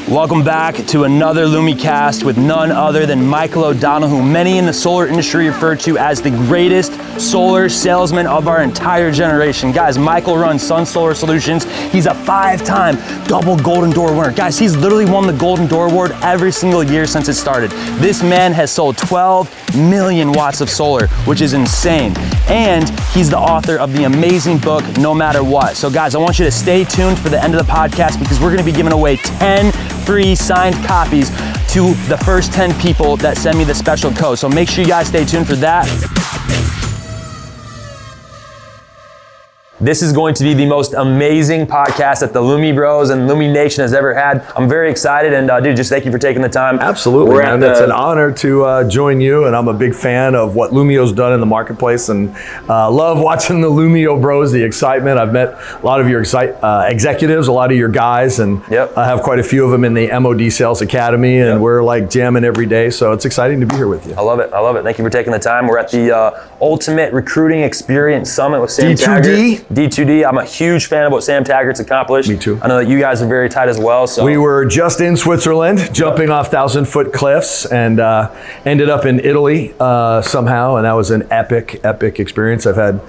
Welcome back to another LumiCast with none other than Michael O'Donnell, who many in the solar industry refer to as the greatest solar salesman of our entire generation. Guys, Michael runs Sun Solar Solutions. He's a 5-time double Golden Door winner. Guys, he's literally won the Golden Door Award every single year since it started. This man has sold 12 million watts of solar, which is insane. And he's the author of the amazing book, No Matter What. So guys, I want you to stay tuned for the end of the podcast because we're gonna be giving away 10 free signed copies to the first 10 people that send me the special code. So make sure you guys stay tuned for that. This is going to be the most amazing podcast that the Lumi Bros and Lumi Nation has ever had. I'm very excited, and dude, just thank you for taking the time. Absolutely, man. It's an honor to join you, and I'm a big fan of what Lumio's done in the marketplace, and love watching the Lumio Bros, the excitement. I've met a lot of your executives, a lot of your guys, and I have quite a few of them in the MOD Sales Academy, and we're like jamming every day, so it's exciting to be here with you. I love it. I love it. Thank you for taking the time. We're at the Ultimate Recruiting Experience Summit with Sam Taggart. D2D. I'm a huge fan of what Sam Taggart's accomplished. Me too. I know that you guys are very tight as well. So we were just in Switzerland, jumping off 1,000-foot cliffs, and ended up in Italy somehow, and that was an epic experience. I've had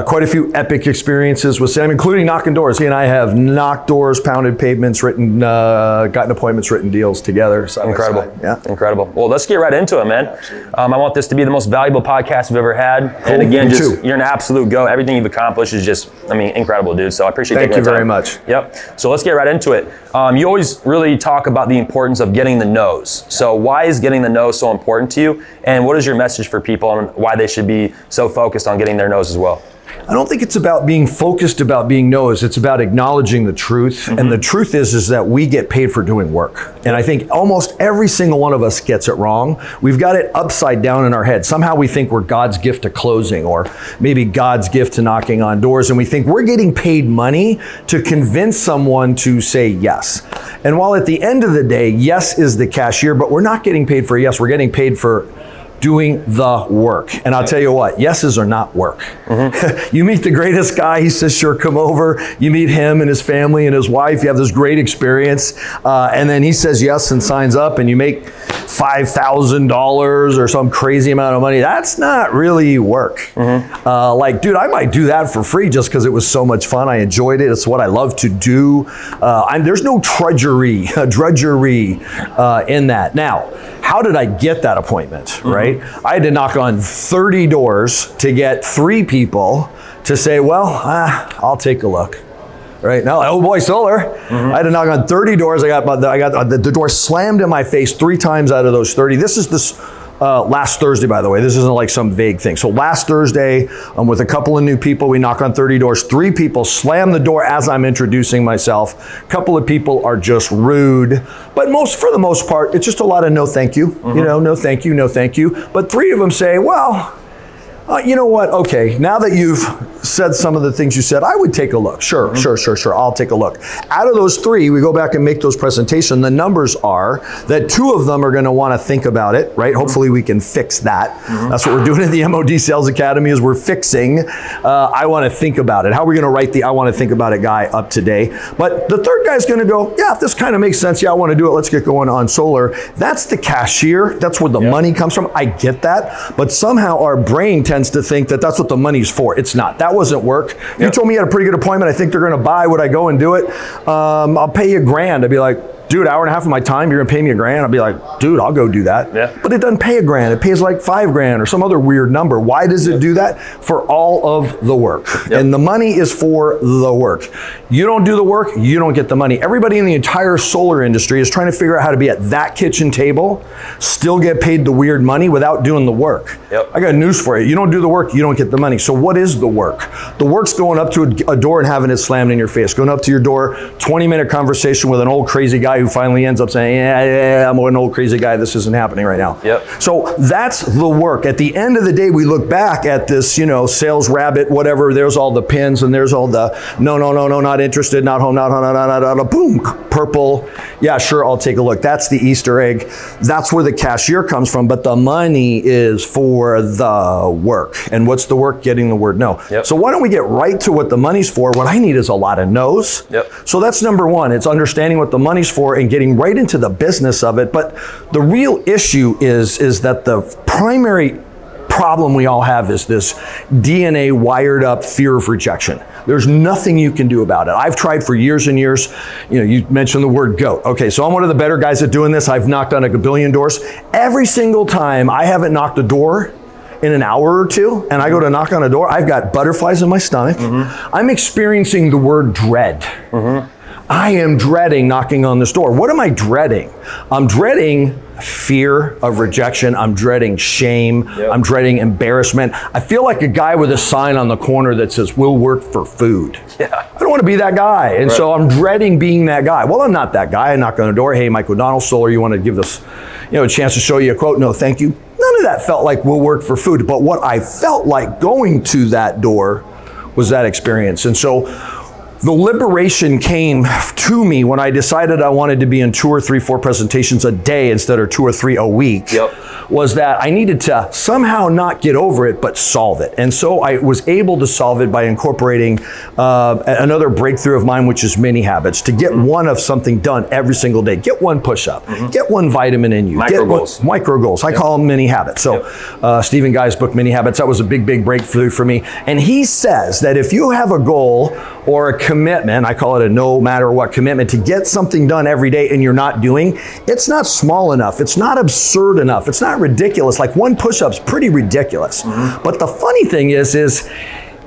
quite a few epic experiences with Sam, including knocking doors. He and I have knocked doors, pounded pavements, gotten appointments, written deals together. Incredible. Yeah, incredible. Well, let's get right into it, man. I want this to be the most valuable podcast we've ever had. Cool. And again, you're an absolute go. Everything you've accomplished is just, I mean, incredible, dude. So I appreciate taking the time. Thank you very much. Yep. So let's get right into it. You always really talk about the importance of getting the no's. So why is getting the no so important to you? And what is your message for people on why they should be so focused on getting their no's as well? I don't think it's about being focused about being no's. It's about acknowledging the truth. And the truth is that we get paid for doing work. And I think almost every single one of us gets it wrong. We've got it upside down in our head. Somehow we think we're God's gift to closing, or maybe God's gift to knocking on doors. And we think we're getting paid money to convince someone to say yes. And while at the end of the day, yes is the cashier, but we're not getting paid for yes. We're getting paid for doing the work. And I'll tell you what, yeses are not work. You meet the greatest guy, he says, sure, come over. You meet him and his family and his wife, you have this great experience, and then he says yes and signs up, and you make $5,000 or some crazy amount of money. That's not really work. Like, dude, I might do that for free just because it was so much fun. I enjoyed it. It's what I love to do. There's no drudgery in that. Now, how did I get that appointment, right? I had to knock on 30 doors to get 3 people to say, well, I'll take a look. Right now, oh boy, solar. I had to knock on 30 doors. I got the door slammed in my face 3 times out of those 30. This is this last Thursday, by the way. This isn't like some vague thing. So last Thursday, I'm with a couple of new people. We knock on 30 doors. 3 people slam the door as I'm introducing myself. A couple of people are just rude, but for the most part, it's just a lot of no thank you. You know, no thank you, no thank you. But 3 of them say, well, you know what? Okay, now that you've said some of the things you said, I would take a look. Sure, I'll take a look. Out of those 3, we go back and make those presentations. The numbers are that 2 of them are going to want to think about it, right? Hopefully we can fix that. That's what we're doing at the MOD Sales Academy, is we're fixing. I want to think about it. How are we going to write the I want to think about it guy up today? But the 3rd guy's going to go, yeah, this kind of makes sense. Yeah, I want to do it. Let's get going on solar. That's the cashier. That's where the money comes from. I get that. But somehow our brain tends to think that that's what the money's for. It's not. That wasn't work. You told me you had a pretty good appointment. I think they're going to buy. Would I go and do it? I'll pay you $1,000. I'd be like, dude, hour and a half of my time, you're gonna pay me $1,000. I'll be like, dude, I'll go do that. But it doesn't pay $1,000. It pays like $5,000 or some other weird number. Why does it do that? For all of the work. And the money is for the work. You don't do the work, you don't get the money. Everybody in the entire solar industry is trying to figure out how to be at that kitchen table, still get paid the weird money without doing the work. I got news for you. You don't do the work, you don't get the money. So what is the work? The work's going up to a door and having it slammed in your face. Going up to your door, 20-minute conversation with an old crazy guy who finally ends up saying, yeah, I'm an old crazy guy. This isn't happening right now. So that's the work. At the end of the day, we look back at this, you know, sales rabbit, whatever. There's all the pins and there's all the no, not interested, not home, not boom, purple. Yeah, sure, I'll take a look. That's the Easter egg. That's where the cashier comes from. But the money is for the work. And what's the work? Getting the word no. So why don't we get right to what the money's for? What I need is a lot of no's. So that's number 1. It's understanding what the money's for. door and getting right into the business of it. But the real issue is that the primary problem we all have is this DNA wired up fear of rejection. There's nothing you can do about it. I've tried for years and years. You know, you mentioned the word goat. Okay, so I'm one of the better guys at doing this. I've knocked on a gabillion doors. Every single time I haven't knocked a door in an hour or two, and I go to knock on a door, I've got butterflies in my stomach. I'm experiencing the word dread. I am dreading knocking on this door. What am I dreading? I'm dreading fear of rejection. I'm dreading shame. I'm dreading embarrassment. I feel like a guy with a sign on the corner that says, "We'll work for food." I don't want to be that guy. And so I'm dreading being that guy. Well, I'm not that guy. I knock on the door. "Hey, Mike O'Donnell, Solar, you want to give us, a chance to show you a quote?" "No, thank you." None of that felt like "we'll work for food." But what I felt like going to that door was that experience. And so the liberation came to me when I decided I wanted to be in 2 or 3, 4 presentations a day instead of 2 or 3 a week, was that I needed to somehow not get over it, but solve it. And so I was able to solve it by incorporating another breakthrough of mine, which is mini habits, to get one of something done every single day. Get one push-up, get one vitamin in you. Micro goals. Micro goals. I call them mini habits. So Stephen Guy's book, Mini Habits, that was a big, big breakthrough for me. And he says that if you have a goal or a commitment, I call it a no matter what commitment, to get something done every day and you're not doing, it's not small enough. It's not absurd enough. It's not ridiculous. Like one push-up's pretty ridiculous. But the funny thing is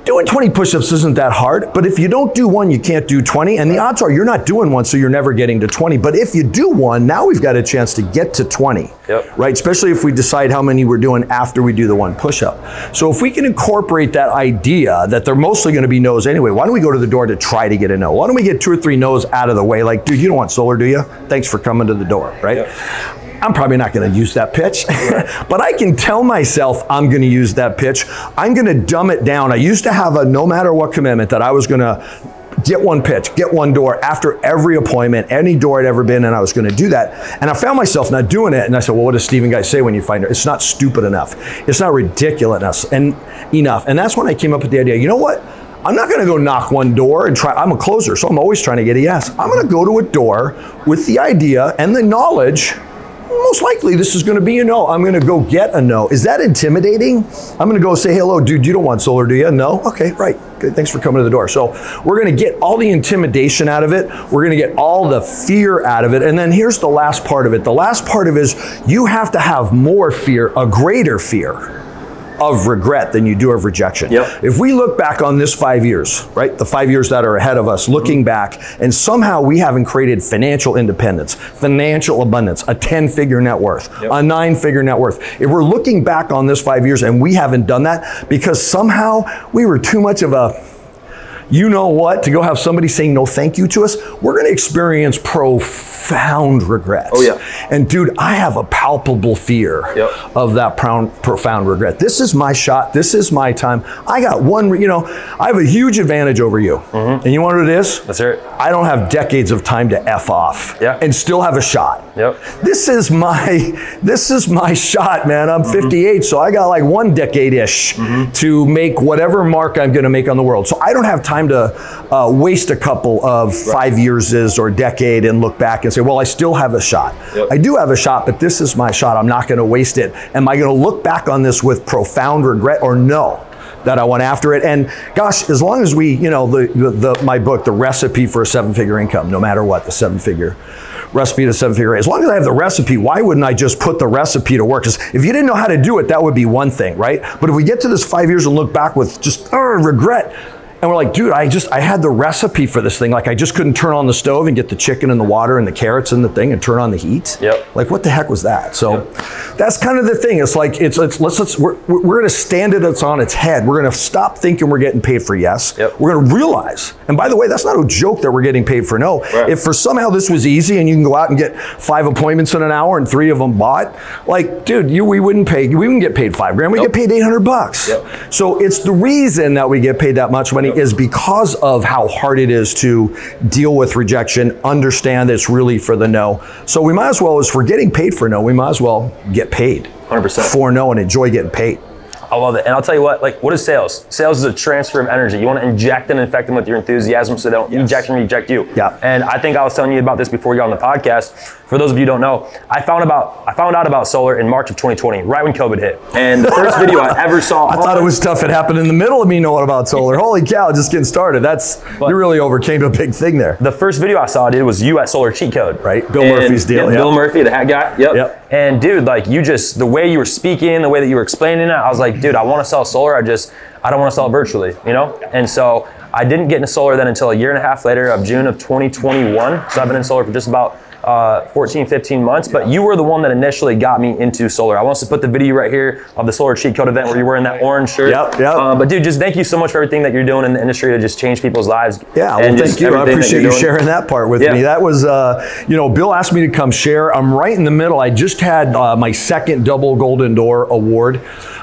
doing 20 push-ups isn't that hard, but if you don't do one, you can't do 20, and the odds are you're not doing one, so you're never getting to 20. But if you do one, now we've got a chance to get to 20, right? Especially if we decide how many we're doing after we do the one push-up. So if we can incorporate that idea that they're mostly gonna be no's anyway, why don't we go to the door to try to get a no? Why don't we get 2 or 3 no's out of the way? Like, dude, you don't want solar, do you? Thanks for coming to the door, right? I'm probably not going to use that pitch, but I can tell myself I'm going to use that pitch. I'm going to dumb it down. I used to have a no matter what commitment that I was going to get one pitch, get one door after every appointment, any door I'd ever been in, I was going to do that. And I found myself not doing it. And I said, well, what does Stephen Guy say when you find it? It's not stupid enough. It's not ridiculous enough. And that's when I came up with the idea, you know what? I'm not going to go knock one door and try. I'm a closer, so I'm always trying to get a yes. I'm going to go to a door with the idea and the knowledge, most likely this is going to be a no. I'm going to go get a no. Is that intimidating? I'm going to go say, hello, dude, you don't want solar, do you? No? Okay, right. Good. Thanks for coming to the door. So we're going to get all the intimidation out of it. We're going to get all the fear out of it. And then here's the last part of it. The last part of it is you have to have more fear, a greater fear of regret than you do of rejection. If we look back on this 5 years, right? The 5 years that are ahead of us, looking back, and somehow we haven't created financial independence, financial abundance, a 10-figure net worth, a 9-figure net worth. If we're looking back on this 5 years and we haven't done that because somehow we were too much of a you know what, to go have somebody saying no thank you to us, we're going to experience profound regrets. And dude, I have a palpable fear of that profound regret. This is my shot. This is my time. I got one, I have a huge advantage over you. And you know what it is? That's it. I don't have decades of time to F off and still have a shot. This is my shot, man. I'm 58, so I got like 1 decade-ish to make whatever mark I'm going to make on the world. So I don't have time to waste a couple of 5 years or decade and look back and say, well, I still have a shot. I do have a shot, but this is my shot. I'm not going to waste it. Am I going to look back on this with profound regret or no? That I went after it. And gosh, as long as we, my book, The Recipe for a 7-Figure Income, no matter what, the 7-figure recipe to 7-figure, as long as I have the recipe, why wouldn't I just put the recipe to work? Because if you didn't know how to do it, that would be one thing, right? But if we get to this 5 years and look back with just regret, and we're like, dude, I had the recipe for this thing. Like I just couldn't turn on the stove and get the chicken and the water and the carrots and the thing and turn on the heat. Like what the heck was that? So that's kind of the thing. It's like, we're going to stand it on its head. We're going to stop thinking we're getting paid for yes. We're going to realize, and by the way, that's not a joke that we're getting paid for no. If for somehow this was easy and you can go out and get 5 appointments in an hour and 3 of them bought, like, dude, we wouldn't get paid $5 grand. We get paid $800. So it's the reason that we get paid that much money is because of how hard it is to deal with rejection, understand that it's really for the no. So we might as well, as we're getting paid for no, we might as well get paid 100% for no and enjoy getting paid. I love it. And I'll tell you what, like, what is sales? Sales is a transfer of energy. You want to inject and infect them with your enthusiasm so they don't inject and reject you. Yeah. And I think I was telling you about this before you got on the podcast. For those of you who don't know, I found out about solar in March of 2020, right when COVID hit. And the first video I ever saw. I thought it was tough. It happened in the middle of me knowing about solar. Holy cow, just getting started. You really overcame a big thing there. The first video I saw, dude, was you at Solar Cheat Code. Right, Bill Murphy's deal. Yeah, Bill Murphy, the hat guy. Yep. And dude, like the way you were speaking, the way that you were explaining it, I was like, dude, I want to sell solar. I don't want to sell it virtually, you know? And so I didn't get into solar then until a year and a half later of June of 2021. So I've been in solar for just about 14, 15 months, but you were the one that initially got me into solar. I want us to put the video right here of the Solar Cheat Code event where you're wearing that orange shirt. But dude, just thank you so much for everything that you're doing in the industry to just change people's lives. Yeah, well, thank you. I appreciate you sharing that part with me. That was, Bill asked me to come share. I'm right in the middle. I just had my second double Golden Door award.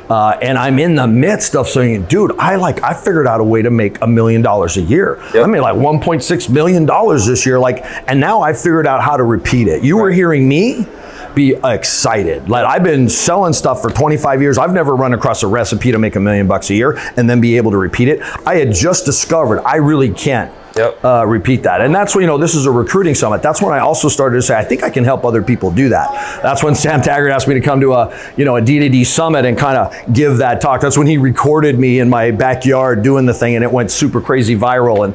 And I'm in the midst of saying, dude, I figured out a way to make $1 million a year. I made like $1.6 million this year. And now I figured out how to repeat it. You were hearing me be excited. Like, I've been selling stuff for 25 years. I've never run across a recipe to make $1 million a year and then be able to repeat it. I had just discovered I really can't. Repeat that. And that's when, this is a recruiting summit. That's when I also started to say, I think I can help other people do that. That's when Sam Taggart asked me to come to a D2D summit and kind of give that talk. That's when he recorded me in my backyard doing the thing, and it went super crazy viral. And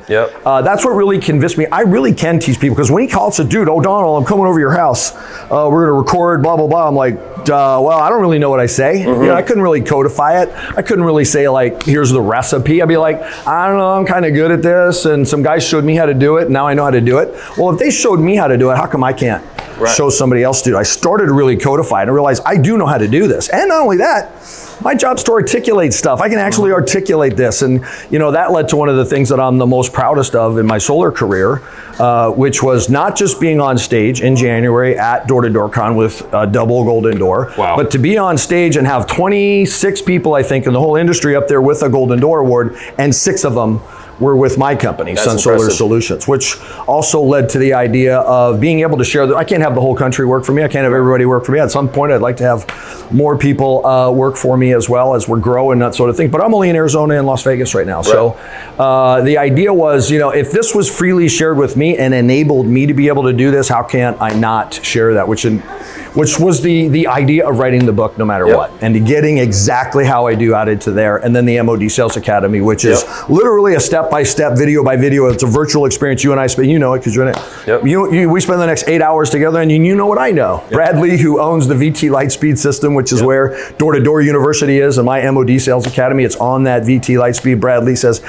that's what really convinced me. I really can teach people, because when he called and said, dude, O'Donnell, I'm coming over to your house. We're going to record, blah, blah, blah. I'm like, well, I don't really know what I say. I couldn't really codify it. I couldn't really say, like, here's the recipe. I'd be like, I don't know, I'm kind of good at this. And some guys showed me how to do it, and now I know how to do it. Well, if they showed me how to do it, how come I can't show somebody else to do it? I started to really codify it and realized I do know how to do this. And not only that, my job's to articulate stuff. I can actually articulate this. And that led to one of the things that I'm the most proudest of in my solar career, which was not just being on stage in January at Door to Door Con with a double Golden Door, but to be on stage and have 26 people, I think, in the whole industry up there with a Golden Door award, and 6 of them were with my company, Sun Solar Solutions, which also led to the idea of being able to share that I can't have the whole country work for me. I can't have everybody work for me. At some point, I'd like to have more people work for me as well as we're growing, that sort of thing. But I'm only in Arizona and Las Vegas right now. So the idea was, if this was freely shared with me and enabled me to be able to do this, how can I not share that? Which was the idea of writing the book, no matter what, and getting exactly how I do added to there. And then the MOD Sales Academy, which is literally a step-by-step, video by video. It's a virtual experience. You and I spend, it because you're in it. We spend the next 8 hours together, and you know what I know. Bradley, who owns the VT Lightspeed system, which is where Door to Door University is, and my MOD Sales Academy, it's on that VT Lightspeed. Bradley says,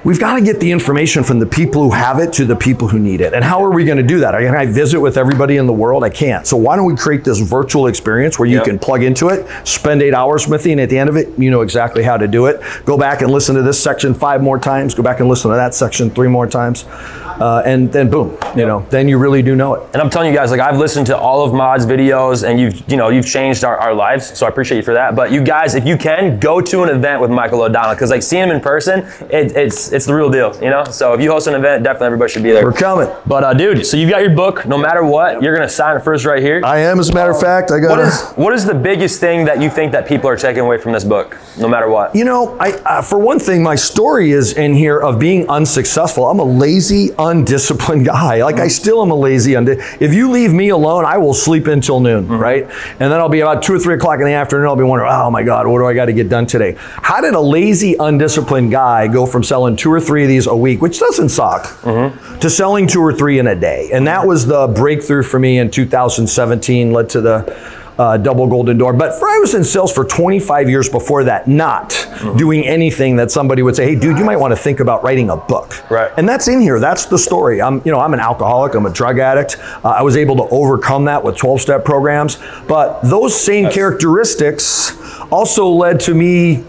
we've got to get the information from the people who have it to the people who need it. And how are we going to do that? Can I visit with everybody in the world? I can't. So why don't we create this virtual experience where you can plug into it, spend 8 hours with me, and at the end of it, you know exactly how to do it. Go back and listen to this section 5 more times. Go back and listen to that section 3 more times. And then boom, then you really do know it. And I'm telling you guys, like, I've listened to all of Mod's videos, and you've changed our lives. So I appreciate you for that. But you guys, if you can, go to an event with Michael O'Donnell, because like seeing him in person, it's the real deal, So if you host an event, definitely everybody should be there. We're coming. But dude, so you've got your book. No matter what, you're gonna sign it first right here. I am, as a matter of fact. I got. What is the biggest thing that you think that people are taking away from this book? No matter what. For one thing, my story is in here of being unsuccessful. I'm a lazy, undisciplined guy. Like, I still am a lazy, if you leave me alone, I will sleep until noon, right? And then I'll be about 2 or 3 o'clock in the afternoon. I'll be wondering, oh my God, what do I got to get done today? How did a lazy, undisciplined guy go from selling 2 or 3 of these a week, which doesn't suck, to selling 2 or 3 in a day? And that was the breakthrough for me in 2017, led to the double Golden Door. But I was in sales for 25 years before that, not doing anything that somebody would say, hey, dude, you might want to think about writing a book. Right. And that's in here. That's the story. I'm an alcoholic. I'm a drug addict. I was able to overcome that with 12-step programs. But those same characteristics also led to me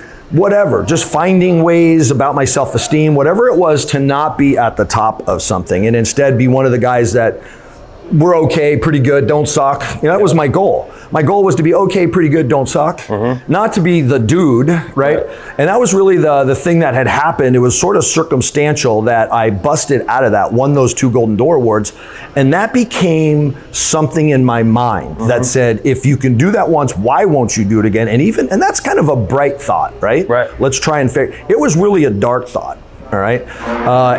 just finding ways about my self-esteem, whatever it was, to not be at the top of something and instead be one of the guys that we're okay, pretty good, don't suck. You know, that was my goal. My goal was to be okay, pretty good, don't suck. Not to be the dude, right? And that was really the thing that had happened. It was sort of circumstantial that I busted out of that, won those 2 Golden Door Awards. And that became something in my mind that said, if you can do that once, why won't you do it again? And that's kind of a bright thought, right? Let's try and figure. It was really a dark thought. All right,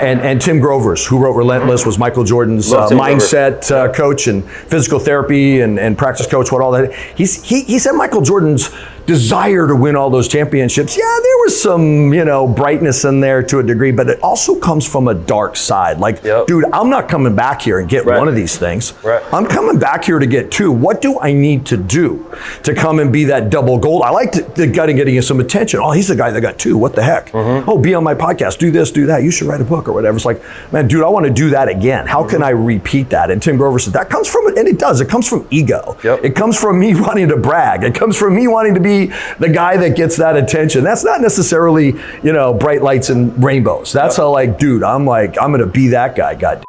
and Tim Grovers, who wrote Relentless, was Michael Jordan's mindset coach and physical therapy and practice coach. What all that? He said Michael Jordan's desire to win all those championships. Yeah, there was some, you know, brightness in there to a degree, but it also comes from a dark side. Like, dude, I'm not coming back here and get one of these things. I'm coming back here to get 2. What do I need to do to come and be that double gold? I like the guy getting you some attention. Oh, he's the guy that got 2. What the heck? Oh, be on my podcast. Do this, do that. You should write a book or whatever. It's like, man, dude, I want to do that again. How can I repeat that? And Tim Grover said, that comes from, and it does, it comes from ego. It comes from me wanting to brag. It comes from me wanting to be the guy that gets that attention. That's not necessarily, you know, bright lights and rainbows. That's how, like, dude, I'm going to be that guy, God.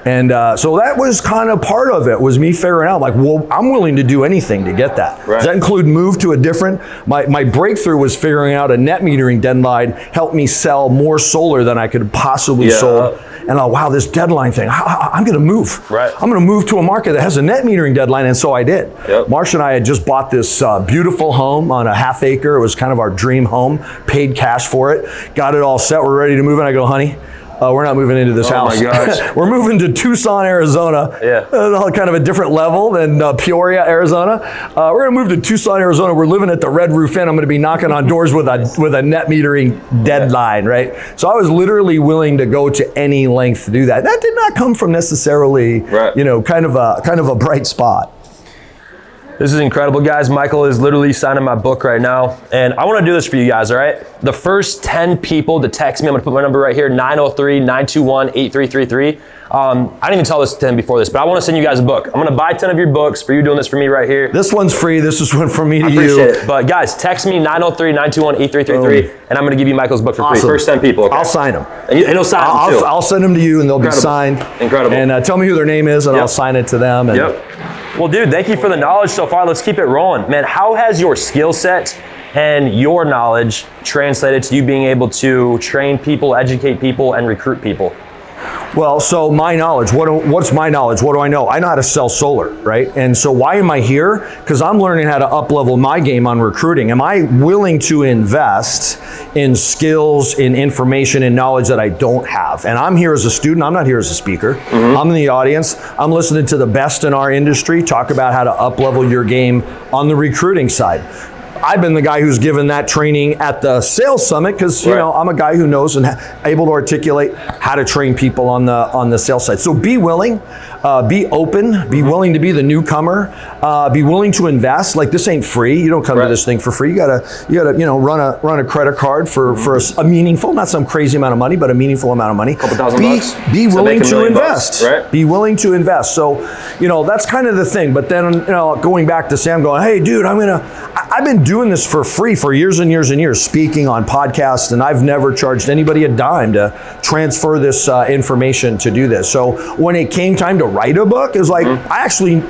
And so that was kind of part of it, was me figuring out, like, well, I'm willing to do anything to get that. Does that include move to a different, my breakthrough was figuring out a net metering deadline helped me sell more solar than I could possibly sold. And wow, this deadline thing, I'm going to move. I'm going to move to a market that has a net metering deadline, and so I did. Marcia and I had just bought this beautiful home on a ½ acre. It was kind of our dream home, paid cash for it, got it all set, we're ready to move, and I go, honey, we're not moving into this house. We're moving to Tucson, Arizona. Kind of a different level than Peoria, Arizona. We're going to move to Tucson, Arizona. We're living at the Red Roof Inn. I'm going to be knocking on doors with a net metering deadline, right? So I was literally willing to go to any length to do that. That did not come from necessarily, you know, kind of a bright spot. This is incredible, guys. Michael is literally signing my book right now. And I want to do this for you guys, all right? The first 10 people to text me, I'm going to put my number right here, 903-921-8333. I didn't even tell this to him before this, but I want to send you guys a book. I'm going to buy 10 of your books for you doing this for me right here. This one's free. This is one from me to you. I appreciate it. But guys, text me 903-921-8333, and I'm going to give you Michael's book for free. First 10 people, okay? I'll sign them. And he'll sign them too. I'll send them to you, and they'll be signed. Incredible. And tell me who their name is, and I'll sign it to them. And Well, dude, thank you for the knowledge so far. Let's keep it rolling. Man, how has your skill set and your knowledge translated to you being able to train people, educate people, and recruit people? Well, so my knowledge, what's my knowledge? What do I know? I know how to sell solar, right? And so why am I here? Because I'm learning how to up-level my game on recruiting. Am I willing to invest in skills, in information, and knowledge that I don't have? And I'm here as a student. I'm not here as a speaker. I'm in the audience. I'm listening to the best in our industry talk about how to up-level your game on the recruiting side. I've been the guy who's given that training at the sales summit because you know I'm a guy who knows and able to articulate how to train people on the sales side. So be willing, be open, be willing to be the newcomer, be willing to invest. Like, this ain't free. You don't come to this thing for free. You gotta run a credit card for a meaningful, not some crazy amount of money, but a meaningful amount of money. Couple thousand bucks. Be willing to invest. Be willing to invest. So that's kind of the thing. But then going back to Sam, going, hey dude, I've been doing this for free for years and years and years, speaking on podcasts, and I've never charged anybody a dime to transfer this information to do this. So when it came time to write a book, it was like, I actually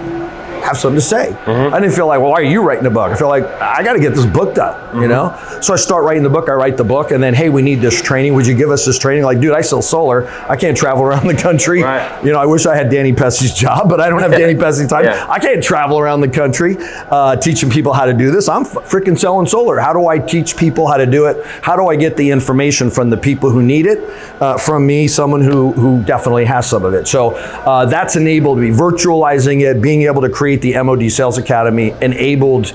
have something to say. I didn't feel like, well, why are you writing a book? I feel like I got to get this book done, you know? So I start writing the book, I write the book, and then, hey, we need this training. Would you give us this training? Like, dude, I sell solar. I can't travel around the country. I wish I had Danny Pessy's job, but I don't have Danny Pessy's time. I can't travel around the country teaching people how to do this. I'm freaking selling solar. How do I teach people how to do it? How do I get the information from the people who need it? From me, someone who definitely has some of it. So that's enabled me. Virtualizing it, being able to create the MOD Sales Academy enabled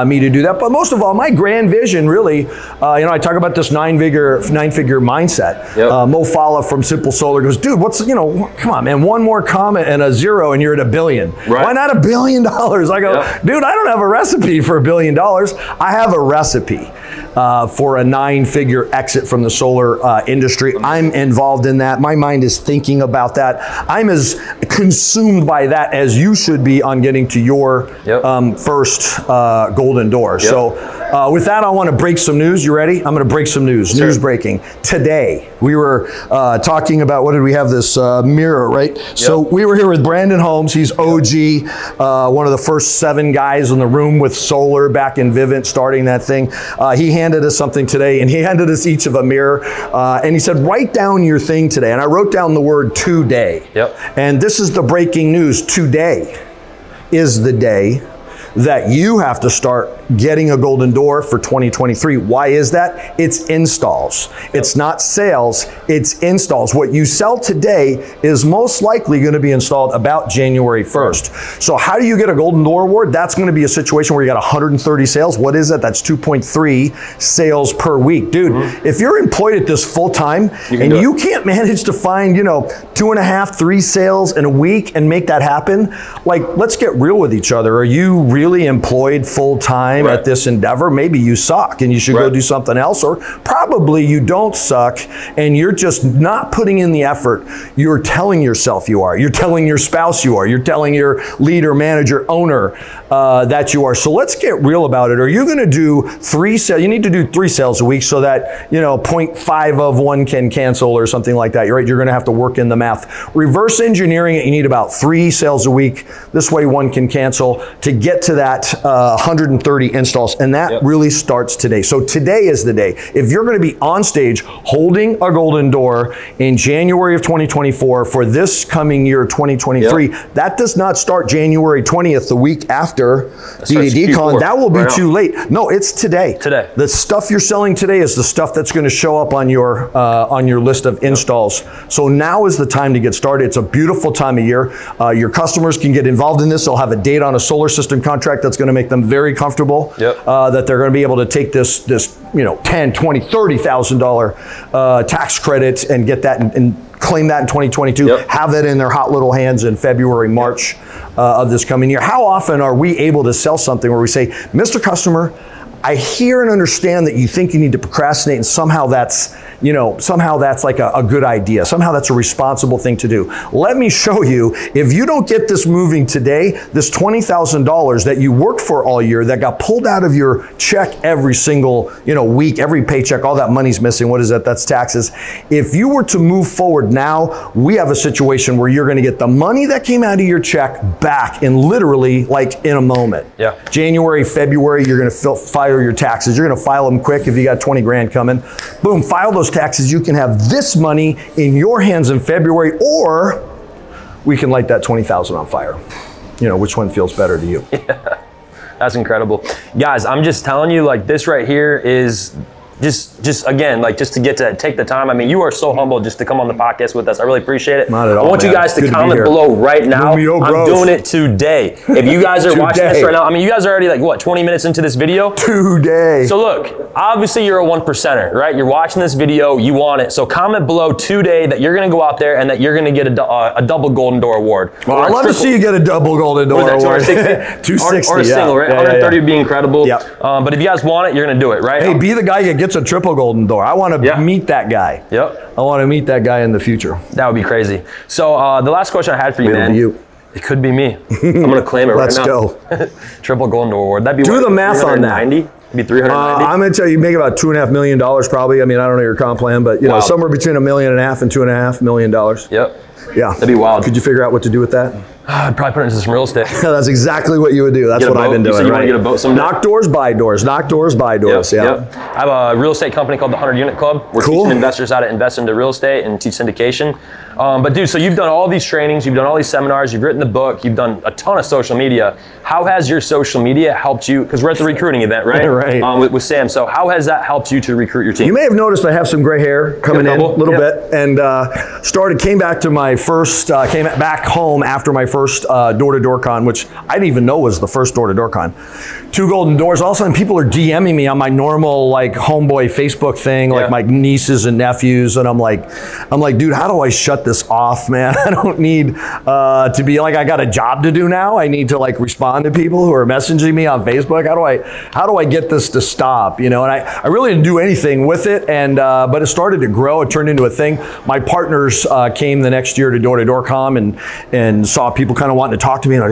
me to do that. But most of all, my grand vision really, I talk about this nine-figure mindset. Mo Fala from Simple Solar goes, dude, come on, man, one more comma and a zero and you're at $1 billion. Why not $1 billion? I go, dude, I don't have a recipe for $1 billion. I have a recipe. for a 9-figure exit from the solar industry. I'm involved in that. My mind is thinking about that. I'm as consumed by that as you should be on getting to your first golden door. So with that, I want to break some news. You ready? I'm going to break some news. Sure. News breaking. Today, we were talking about, what did we have, this mirror, right? So we were here with Brandon Holmes. He's OG, one of the first 7 guys in the room with solar back in Vivint, starting that thing. He handed us something today, and he handed us each of a mirror, and he said, write down your thing today. And I wrote down the word today. And this is the breaking news. Today is the day that you have to start getting a golden door for 2023. Why is that? It's installs. It's not sales, it's installs. What you sell today is most likely going to be installed about January 1st. So how do you get a golden door award? That's going to be a situation where you got 130 sales. What is that? That's 2.3 sales per week. Dude, if you're employed at this full time and you can't manage to find, 2.5, 3 sales in a week and make that happen, like, let's get real with each other. Are you really employed full time at this endeavor? Maybe you suck and you should go do something else, or probably you don't suck and you're just not putting in the effort. You're telling yourself you are. You're telling your spouse you are. You're telling your leader, manager, owner that you are. So let's get real about it. Are you going to do 3 sales? You need to do 3 sales a week so that 0.5 of one can cancel or something like that. You're going to have to work in the math. Reverse engineering it. You need about 3 sales a week. This way one can cancel to get to that 130 installs, and that really starts today. So today is the day. If you're going to be on stage holding a golden door in January of 2024 for this coming year 2023, that does not start January 20th, the week after DDDCon. That will be too late. No, it's today. The stuff you're selling today is the stuff that's going to show up on your list of installs. So now is the time to get started. It's a beautiful time of year. Your customers can get involved in this. They'll have a date on a solar system contract that's going to make them very comfortable that they're going to be able to take this $10,000, $20,000, $30,000 tax credit and get that and claim that in 2022, have that in their hot little hands in February, March of this coming year. How often are we able to sell something where we say, Mr. Customer, I hear and understand that you think you need to procrastinate, and somehow that's like a good idea. Somehow that's a responsible thing to do. Let me show you, if you don't get this moving today, this $20,000 that you worked for all year, that got pulled out of your check every single week, every paycheck, all that money's missing. What is that? That's taxes. If you were to move forward now, we have a situation where you're going to get the money that came out of your check back in literally like in a moment. January, February, you're going to file your taxes. You're going to file them quick if you got 20 grand coming. Boom, file those taxes. You can have this money in your hands in February, or we can light that 20,000 on fire. Which one feels better to you? That's incredible. Guys, I'm just telling you, like, this right here is just again, like, just to get to take the time. I mean, you are so humble just to come on the podcast with us. I really appreciate it. Not at all, I want you guys to comment below right now. I'm doing it today. If you guys are watching this right now, I mean, you guys are already like, what, 20 minutes into this video? Today. So look, obviously you're a 1%er, right? You're watching this video, you want it. So comment below today that you're going to go out there and that you're going to get a double golden door award. Well, I'd love to see you get a double golden door award. 260, or a single, right? 130 would be incredible. But if you guys want it, you're going to do it, right? Hey, be the guy that gets a triple golden door. I want to meet that guy. I want to meet that guy in the future. That would be crazy. So the last question I had for you, man. It could be me. I'm going to claim it right now. Let's go. Triple golden door award. That'd be do the math on that. It'd be 390. I'm going to tell you, make about $2.5 million probably. I mean, I don't know your comp plan, but somewhere between $1.5 million and $2.5 million. Yeah. That'd be wild. Could you figure out what to do with that? I'd probably put it into some real estate. That's exactly what you would do. That's what I've been doing. You want to get a boat someday? Knock doors, buy doors. Knock doors, buy doors. I have a real estate company called the 100 Unit Club. We're teaching investors how to invest into real estate and teach syndication. But dude, so you've done all these trainings, you've done all these seminars, you've written the book, you've done a ton of social media. How has your social media helped you? Because we're at the recruiting event, right? With Sam. So how has that helped you to recruit your team? You may have noticed I have some gray hair coming in a little bit, and came back home after my first first door-to-door con, which I didn't even know was the first door-to-door con. 2 golden doors. All of a sudden, people are DMing me on my normal like homeboy Facebook thing, like my nieces and nephews, and I'm like, dude, how do I shut this off, man? I don't need to be like, I got a job to do now. I need to like respond to people who are messaging me on Facebook. How do I get this to stop? You know, and I really didn't do anything with it, and but it started to grow. It turned into a thing. My partners came the next year to door-to-door com and saw people kind of wanting to talk to me, and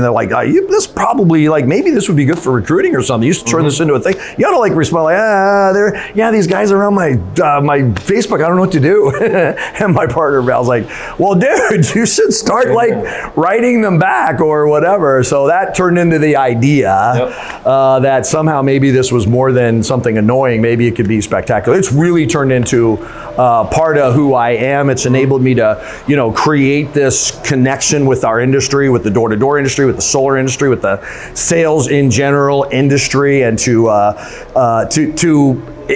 they're like, this probably like maybe this would be good for recruiting or something. You should turn this into a thing. You gotta like respond like, these guys are on my Facebook. I don't know what to do. And my partner Val's like, well, dude, you should start like writing them back or whatever. So that turned into the idea that somehow maybe this was more than something annoying. Maybe it could be spectacular. It's really turned into part of who I am. It's enabled me to, you know, create this connection with our industry, with the door-to-door industry, with the solar industry, with the sales in general industry, and to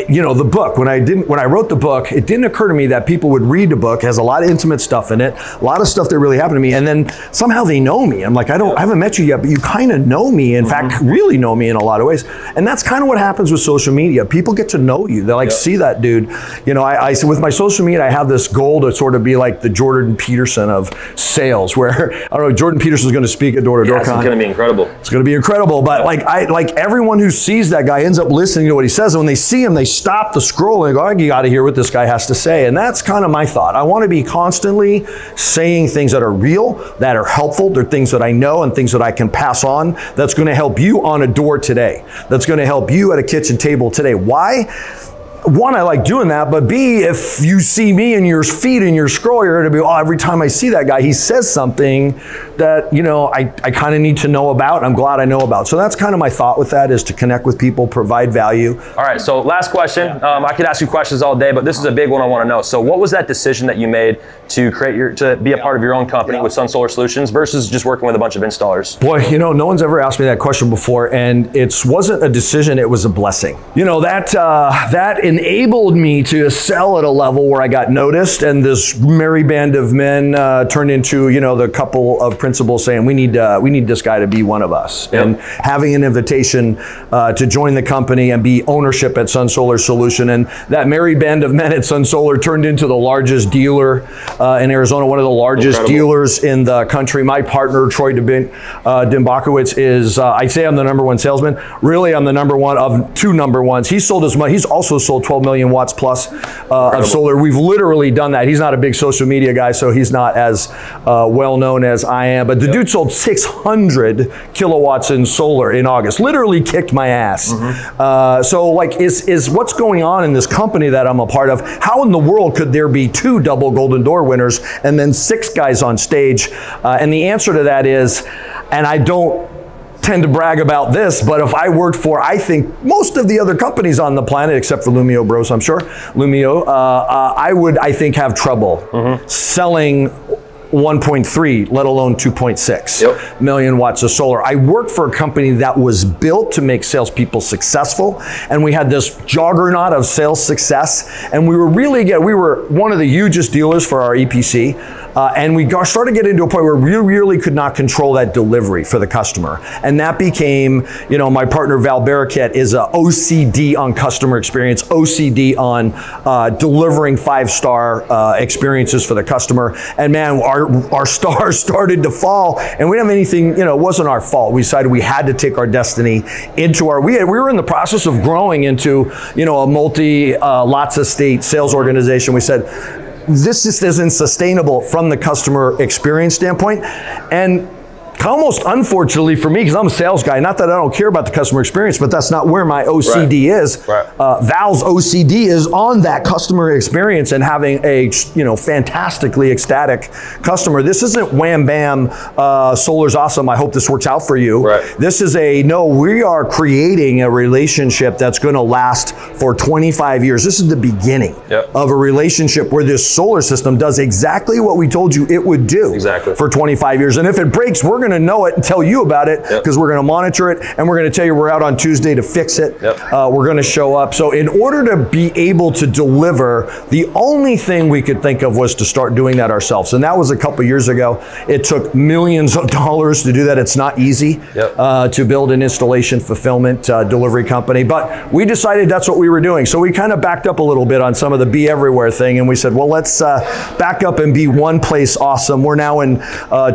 you know, the book. When I wrote the book, it didn't occur to me that people would read the book. It has a lot of intimate stuff in it, a lot of stuff that really happened to me, and then somehow they know me. I'm like, I haven't met you yet, but you kind of know me. In fact, really know me in a lot of ways. And that's kind of what happens with social media. People get to know you. They like see that dude. You know, I with my social media, I have this goal to sort of be like the Jordan Peterson of sales, where I don't know, Jordan Peterson is going to speak at door-to-door con. It's going to be incredible. It's going to be incredible. But like everyone who sees that guy ends up listening to what he says, and when they see him, they stop the scroll and go, you got to hear what this guy has to say. And that's kind of my thought. I want to be constantly saying things that are real, that are helpful. They're things that I know and things that I can pass on. That's going to help you on a door today. That's going to help you at a kitchen table today. Why? One, I like doing that, but B, if you see me in your feed in your scroll, you're going to be, oh, every time I see that guy, he says something that, you know, I kind of need to know about. I'm glad I know about. So that's kind of my thought with that, is to connect with people, provide value. All right, so last question. I could ask you questions all day, but this is a big one I want to know. So what was that decision that you made to be a part of your own company with Sun Solar Solutions versus just working with a bunch of installers? Boy, you know, no one's ever asked me that question before, and it wasn't a decision, it was a blessing. You know, that enabled me to sell at a level where I got noticed, and this merry band of men turned into, you know, the couple of principals saying, we need this guy to be one of us. And having an invitation to join the company and be ownership at Sun Solar Solution. And that merry band of men at Sun Solar turned into the largest dealer in Arizona, one of the largest dealers in the country. My partner, Troy Dimbakowitz, is, I say I'm the #1 salesman. Really, I'm the #1 of 2 number ones. He's sold as much. He's also sold 12 million watts plus of solar. We've literally done that. He's not a big social media guy, so he's not as well known as I am. But the dude sold 600 kilowatts in solar in August. Literally kicked my ass. So like, is what's going on in this company that I'm a part of? How in the world could there be 2 double golden door winners and then 6 guys on stage? And the answer to that is, and I don't tend to brag about this, but if I worked for, I think, most of the other companies on the planet, except for Lumio Bros, I'm sure, Lumio, I would, I think, have trouble selling 1.3, let alone 2.6 million watts of solar. I worked for a company that was built to make salespeople successful, and we had this juggernaut of sales success, and we were one of the hugest dealers for our EPC, and we started getting to a point where we really could not control that delivery for the customer, and that became, you know, my partner Val Barraquette is a OCD on customer experience, OCD on delivering 5-star experiences for the customer, and man, our stars started to fall, and we didn't have anything, you know, it wasn't our fault. We decided we had to take our destiny into we were in the process of growing into, you know, a lots of state sales organization. We said, this just isn't sustainable from the customer experience standpoint. And almost unfortunately for me, because I'm a sales guy, not that I don't care about the customer experience, but that's not where my OCD is. Val's OCD is on that customer experience and having a, you know, fantastically ecstatic customer. This isn't wham bam, solar's awesome, I hope this works out for you. This is we are creating a relationship that's going to last for 25 years. This is the beginning of a relationship where this solar system does exactly what we told you it would do for 25 years. And if it breaks, we're going going to know it and tell you about it because we're going to monitor it, and we're going to tell you we're out on Tuesday to fix it. We're going to show up. So in order to be able to deliver, the only thing we could think of was to start doing that ourselves. And that was a couple years ago. It took millions of dollars to do that. It's not easy to build an installation fulfillment delivery company, but we decided that's what we were doing. So we kind of backed up a little bit on some of the be everywhere thing, and we said, well, let's back up and be one place awesome. We're now in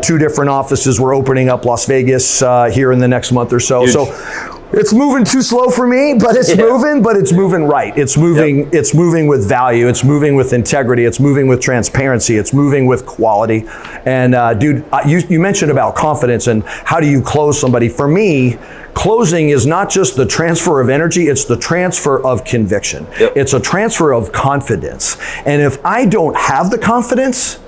2 different offices. We're opening up Las Vegas here in the next month or so. Huge. So it's moving too slow for me, but it's moving, but it's moving right. It's moving, it's moving with value. It's moving with integrity. It's moving with transparency. It's moving with quality. And dude, you mentioned about confidence and how do you close somebody. For me, closing is not just the transfer of energy, it's the transfer of conviction. It's a transfer of confidence. And if I don't have the confidence,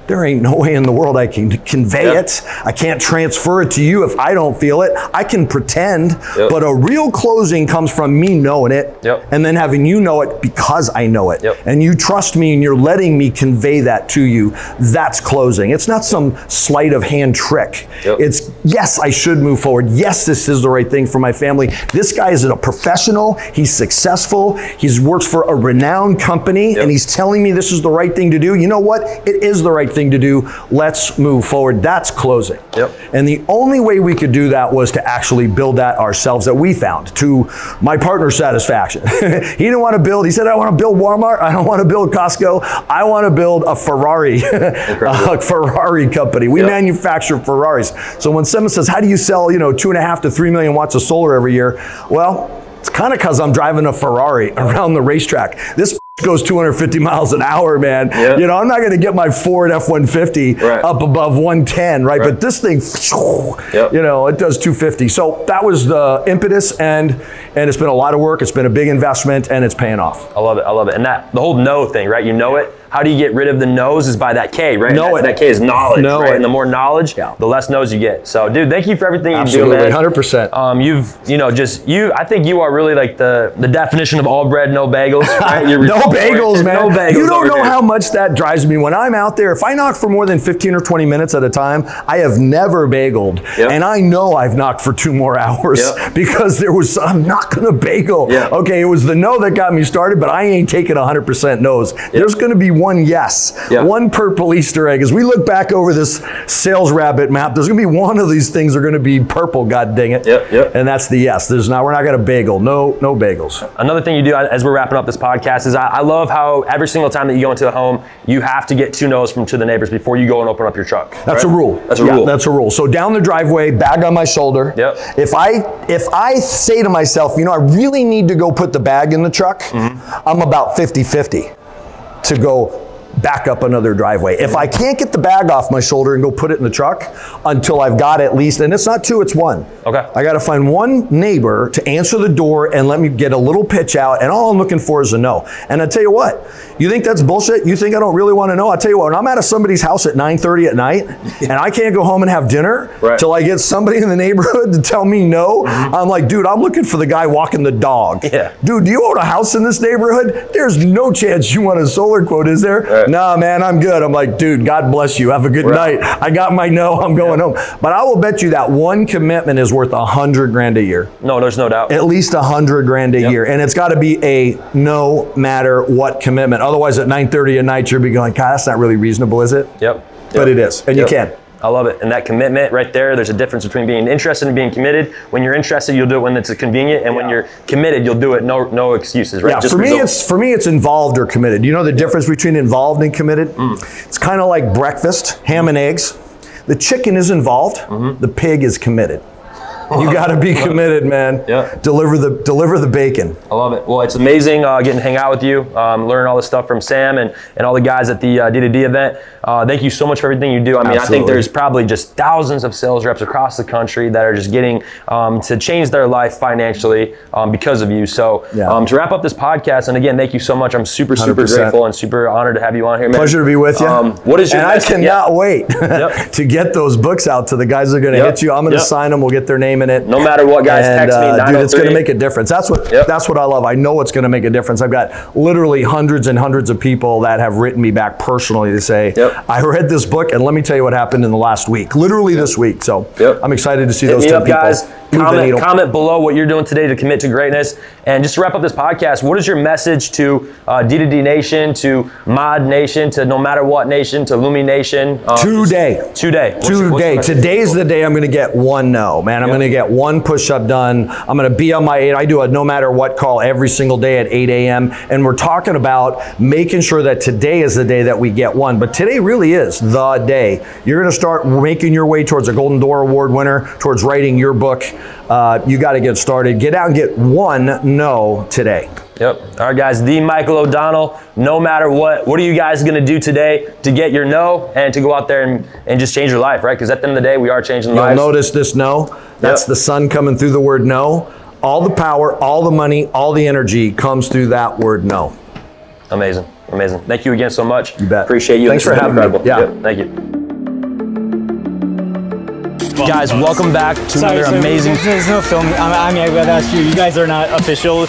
there ain't no way in the world I can convey it. I can't transfer it to you if I don't feel it. I can pretend, but a real closing comes from me knowing it and then having you know it because I know it. And you trust me and you're letting me convey that to you. That's closing. It's not some sleight of hand trick. It's, yes, I should move forward. Yes, this is the right thing for my family. This guy is a professional. He's successful. He works for a renowned company and he's telling me this is the right thing to do. You know what? It is the right thing to do. Let's move forward. That's closing. And the only way we could do that was to actually build that ourselves, that we found, to my partner's satisfaction. He didn't want to build, he said, I want to build Walmart. I don't want to build Costco. I want to build a Ferrari, a Ferrari company. We manufacture Ferraris. So when someone says, how do you sell, 2.5 to 3 million watts of solar every year? Well, it's kind of because I'm driving a Ferrari around the racetrack. This goes 250 miles an hour, man. I'm not going to get my Ford F-150 up above 110, right? But this thing, it does 250. So that was the impetus, and it's been a lot of work. It's been a big investment, and it's paying off. I love it. I love it. And the whole know thing, right? You know it. How do you get rid of the no's is by that K, right? That K is knowledge, right? And the more knowledge, the less no's you get. So, dude, thank you for everything you do, man. 100%. I think you are really like the definition of all bread, no bagels, right? No bagels, man. No bagels. You don't know how much that drives me when I'm out there. If I knock for more than 15 or 20 minutes at a time, I have never bageled. And I know I've knocked for 2 more hours because I'm not going to bagel. Okay, it was the no that got me started, but I ain't taking 100% no's. There's going to be one yes, one purple Easter egg. As we look back over this sales rabbit map, there's going to be one of these things are going to be purple, god dang it. And that's the yes. We're not going to bagel. No bagels. Another thing you do as we're wrapping up this podcast is I love how every single time that you go into a home, you have to get 2 no's from the neighbors before you go and open up your truck. That's a rule. That's a rule. That's a rule. So down the driveway, bag on my shoulder. If I say to myself, I really need to go put the bag in the truck, I'm about 50-50 to go back up another driveway. If I can't get the bag off my shoulder and go put it in the truck until I've got at least, and it's not 2, it's 1. I got to find one neighbor to answer the door and let me get a little pitch out, and all I'm looking for is a no. And I tell you what, you think that's bullshit? You think I don't really want to know? I tell you what, when I'm at somebody's house at 9:30 at night and I can't go home and have dinner till I get somebody in the neighborhood to tell me no, I'm like, dude, I'm looking for the guy walking the dog. Dude, do you own a house in this neighborhood? There's no chance you want a solar quote, is there? Nah, man, I'm good. I'm like, dude, God bless you. Have a good night. I got my no. I'm going home. But I will bet you that one commitment is worth $100,000 a year. No, there's no doubt. At least $100,000 a year, and it's got to be a no matter what commitment. Otherwise, at 9:30 at night, you'll be going, God, that's not really reasonable, is it? But it is, and you can. I love it. And that commitment right there, there's a difference between being interested and being committed. When you're interested, you'll do it when it's convenient, and when you're committed, you'll do it no excuses, right? Just for me, it's involved or committed. You know the difference between involved and committed? It's kind of like breakfast, ham and eggs. The chicken is involved, the pig is committed. You got to be committed, man. Deliver the bacon. I love it. Well, it's amazing getting to hang out with you, learn all this stuff from Sam and all the guys at the D2D event. Thank you so much for everything you do. I mean, I think there's probably just thousands of sales reps across the country that are just getting to change their life financially because of you. So to wrap up this podcast, and again, thank you so much. I'm super 100%. Grateful and super honored to have you on here, man. Pleasure to be with you. What is your I cannot wait to get those books out to the guys that are going to hit you. I'm going to sign them. We'll get their name claiming it. No matter what, guys, text me 903. Dude, it's going to make a difference. That's what I love. I know it's going to make a difference. I've got literally hundreds and hundreds of people that have written me back personally to say, I read this book, and let me tell you what happened in the last week, literally this week. So I'm excited to see those 10 people. Guys. Comment below what you're doing today to commit to greatness. And just to wrap up this podcast, what is your message to D2D Nation, to Mod Nation, to No Matter What Nation, to Lumi Nation? Today. Today's the day I'm going to get one no, man. I'm going to get one push-up done. I'm going to be on my 8. I do a No Matter What call every single day at 8 a.m. And we're talking about making sure that today is the day that we get one. But today really is the day. You're going to start making your way towards a Golden Door Award winner, towards writing your book. You got to get started. Get out and get one no today. Yep. All right, guys. The Michael O'Donnell. No matter what are you guys going to do today to get your no and to go out there and just change your life, right? Because at the end of the day, we are changing lives. You'll notice this no. That's the sun coming through the word no. All the power, all the money, all the energy comes through that word no. Amazing. Amazing. Thank you again so much. You bet. Appreciate you. Thanks for having me. Yeah. Thank you. Guys, welcome back to another amazing... There's no film. I mean, I gotta ask you. You guys are not official.